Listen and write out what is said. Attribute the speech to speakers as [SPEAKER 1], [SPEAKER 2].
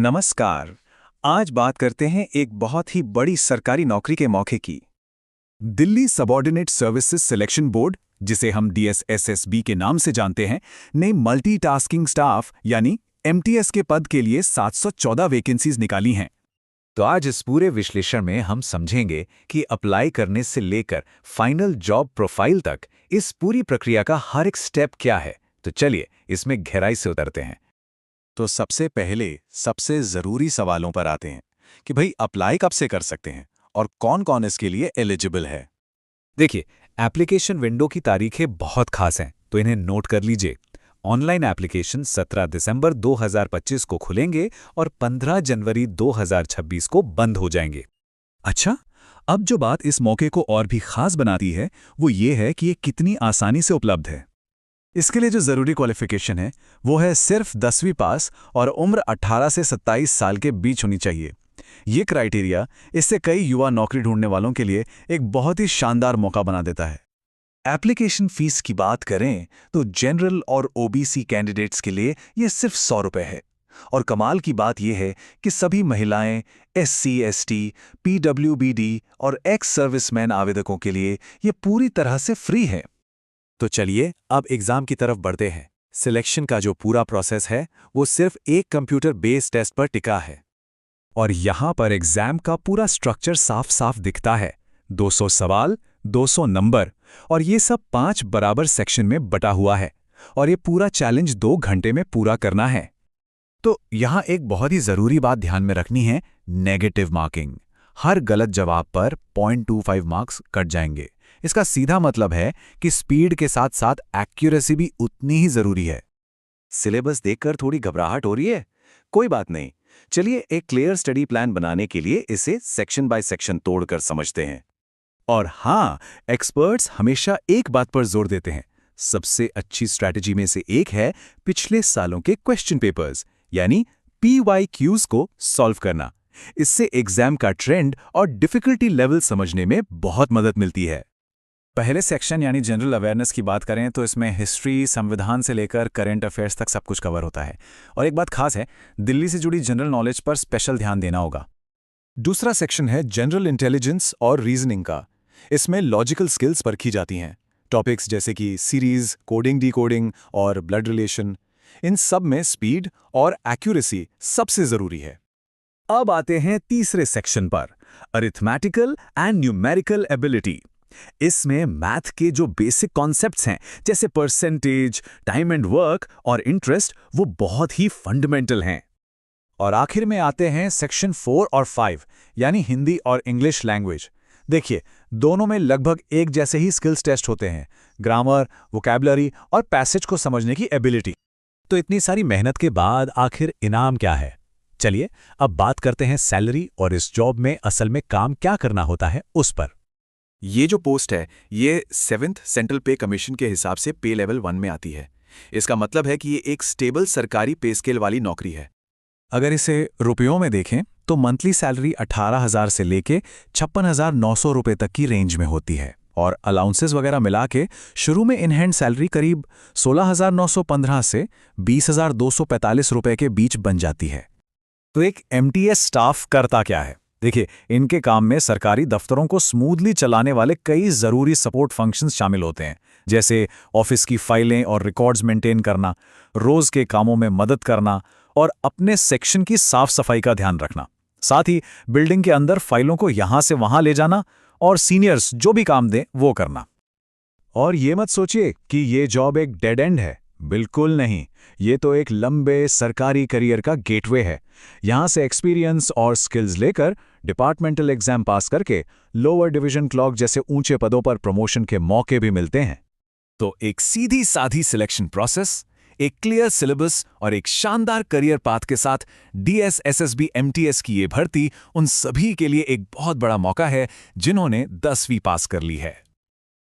[SPEAKER 1] नमस्कार। आज बात करते हैं एक बहुत ही बड़ी सरकारी नौकरी के मौके की। Delhi subordinate services selection board, जिसे हम DSSSB के नाम से जानते हैं, ने मल्टीटास्किंग स्टाफ यानी MTS के पद के लिए 714 वैकेंसीज निकाली हैं।
[SPEAKER 2] तो आज इस पूरे विश्लेषण में हम समझेंगे कि अप्लाई करने से लेकर फाइनल जॉब प्रोफाइल तक इस पूरी प्रक्रिया का हर एक स्टेप क्या है। तो चलिए इसमें गहराई से उतरते हैं।
[SPEAKER 1] तो सबसे पहले सबसे ज़रूरी सवालों पर आते हैं कि भाई अप्लाई कब से कर सकते हैं और कौन-कौन इसके लिए एलिजिबल है।
[SPEAKER 2] देखिए, एप्लीकेशन विंडो की तारीखें बहुत खास हैं, तो इन्हें नोट कर लीजिए। ऑनलाइन एप्लीकेशन 17 दिसंबर 2025 को खुलेंगे और 15 जनवरी 2026 को बंद हो जाएंगे।
[SPEAKER 1] अच्छा, अब जो बात इस मौके को और भी खास बनाती है वो ये है कि ये कितनी आसानी से उपलब्ध है। इसके लिए जो ज़रूरी क्वालिफिकेशन है वो है सिर्फ 10वीं पास और उम्र 18 से 27 साल के बीच होनी चाहिए। ये क्राइटेरिया इससे कई युवा नौकरी ढूंढने वालों के लिए एक बहुत ही शानदार मौका बना देता है। एप्लीकेशन फीस की बात करें तो जनरल और OBC कैंडिडेट्स के लिए ये सिर्फ 100 रुपये है। और कमाल की बात यह है कि सभी महिलाएं, SC, ST, PWBD और एक्स सर्विसमैन आवेदकों के लिए ये पूरी तरह से फ्री है। तो चलिए अब एग्जाम की तरफ बढ़ते हैं। सिलेक्शन का जो पूरा प्रोसेस है वो सिर्फ एक कंप्यूटर बेस्ड टेस्ट पर टिका है। और यहाँ पर एग्जाम का पूरा स्ट्रक्चर साफ साफ दिखता है। 200 सवाल, 200 नंबर और ये सब 5 बराबर सेक्शन में बटा हुआ है। और ये पूरा चैलेंज 2 घंटे में पूरा करना है। तो यहाँ एक बहुत ही ज़रूरी बात ध्यान में रखनी है, नेगेटिव मार्किंग। हर गलत जवाब पर 0.25 मार्क्स कट जाएंगे। इसका सीधा मतलब है कि स्पीड के साथ साथ एक्यूरेसी भी उतनी ही जरूरी है। सिलेबस देखकर थोड़ी घबराहट हो रही है? कोई बात नहीं, चलिए एक क्लियर स्टडी प्लान बनाने के लिए इसे सेक्शन बाय सेक्शन तोड़कर समझते हैं। और हाँ, एक्सपर्ट्स हमेशा एक बात पर जोर देते हैं, सबसे अच्छी स्ट्रैटेजी में से एक है पिछले सालों के क्वेश्चन पेपर्स यानी PYQs को सॉल्व करना। इससे एग्जाम का ट्रेंड और डिफिकल्टी लेवल समझने में बहुत मदद मिलती है। पहले सेक्शन यानी जनरल अवेयरनेस की बात करें तो इसमें हिस्ट्री, संविधान से लेकर करंट अफेयर्स तक सब कुछ कवर होता है। और एक बात खास है, दिल्ली से जुड़ी जनरल नॉलेज पर स्पेशल ध्यान देना होगा। दूसरा सेक्शन है जनरल इंटेलिजेंस और रीजनिंग का। इसमें लॉजिकल स्किल्स परखी जाती हैं। टॉपिक्स जैसे कि सीरीज, कोडिंग, डिकोडिंग और ब्लड रिलेशन, इन सब में स्पीड और एक्यूरेसी सबसे जरूरी है। अब आते हैं तीसरे सेक्शन पर, अरिथमेटिकल एंड न्यूमेरिकल एबिलिटी। इसमें मैथ के जो बेसिक कॉन्सेप्ट्स हैं जैसे परसेंटेज, टाइम एंड वर्क और इंटरेस्ट, वो बहुत ही फंडामेंटल हैं। और आखिर में आते हैं सेक्शन 4 और 5 यानी हिंदी और इंग्लिश लैंग्वेज। देखिए, दोनों में लगभग एक जैसे ही स्किल्स टेस्ट होते हैं, ग्रामर, वोकैबुलरी और पैसेज को समझने की एबिलिटी। तो इतनी सारी मेहनत के बाद आखिर इनाम क्या है? चलिए अब बात करते हैं सैलरी और इस जॉब में असल में काम क्या करना होता है उस पर। ये जो पोस्ट है ये 7th सेंट्रल पे कमीशन के हिसाब से पे लेवल 1 में आती है। इसका मतलब है कि ये एक स्टेबल सरकारी पे स्केल वाली नौकरी है। अगर इसे रुपयों में देखें तो मंथली सैलरी 18,000 से लेके 56,900 रुपये तक की रेंज में होती है। और अलाउंसेस वगैरह मिला के शुरू में इन हैंड सैलरी करीब 16,915 से 20,245 रुपये के बीच बन जाती है। तो एक MTS स्टाफ करता क्या है? देखिए, इनके काम में सरकारी दफ्तरों को स्मूथली चलाने वाले कई ज़रूरी सपोर्ट फंक्शंस शामिल होते हैं, जैसे ऑफिस की फाइलें और रिकॉर्ड्स मेंटेन करना, रोज़ के कामों में मदद करना और अपने सेक्शन की साफ सफाई का ध्यान रखना। साथ ही बिल्डिंग के अंदर फाइलों को यहाँ से वहाँ ले जाना और सीनियर्स जो भी काम दें वो करना। और ये मत सोचिए कि ये जॉब एक डेड एंड है, बिल्कुल नहीं। ये तो एक लंबे सरकारी करियर का गेटवे है। यहाँ से एक्सपीरियंस और स्किल्स लेकर डिपार्टमेंटल एग्जाम पास करके लोअर डिवीजन क्लर्क जैसे ऊंचे पदों पर प्रमोशन के मौके भी मिलते हैं। तो एक सीधी साधी सिलेक्शन प्रोसेस, एक क्लियर सिलेबस और एक शानदार करियर पाथ के साथ DSSSB MTS की ये भर्ती उन सभी के लिए एक बहुत बड़ा मौका है जिन्होंने 10वीं पास कर ली है।